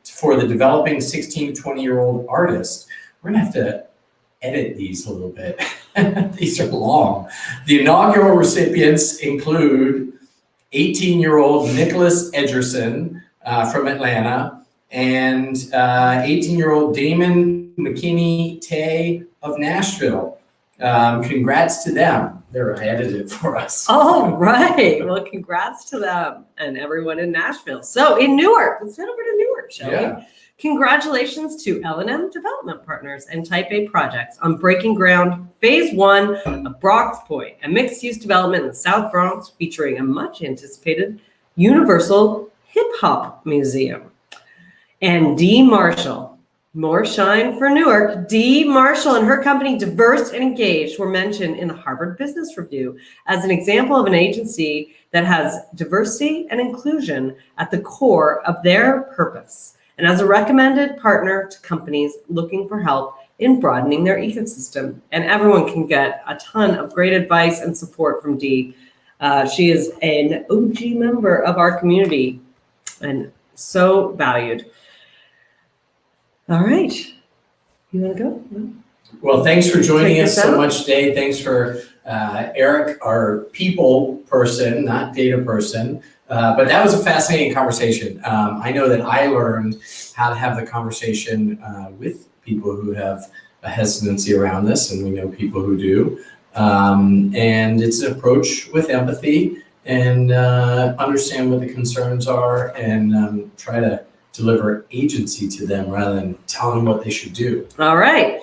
for the developing 16 to 20-year-old artist. We're going to have to edit these a little bit. These are long. The inaugural recipients include 18-year-old Nicholas Edgerson from Atlanta and 18-year-old Damon McKinney-Tay of Nashville. Congrats to them. They're edited for us. All right. Well, congrats to them and everyone in Nashville. So in Newark, let's head over to Newark, shall we? Congratulations to L&M Development Partners and Type A Projects on breaking ground Phase 1 of Bronx Point, a mixed-use development in the South Bronx featuring a much-anticipated Universal Hip Hop Museum. And Dee Marshall, more shine for Newark. Dee Marshall and her company, Diverse and Engaged, were mentioned in the Harvard Business Review as an example of an agency that has diversity and inclusion at the core of their purpose, and as a recommended partner to companies looking for help in broadening their ecosystem. And everyone can get a ton of great advice and support from Dee. She is an OG member of our community and so valued. All right. You want to go? No? Well, thanks for joining Check us this so out. much today. Thanks for Eric, our people person, not data person. But that was a fascinating conversation. I know that I learned how to have the conversation with people who have a hesitancy around this, and we know people who do. And it's an approach with empathy and understand what the concerns are and try to deliver agency to them rather than telling them what they should do. All right.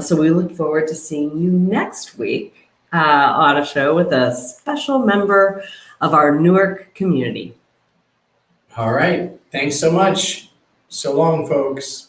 So we look forward to seeing you next week on a show with a special member of our Newark community. All right. Thanks so much. So long, folks.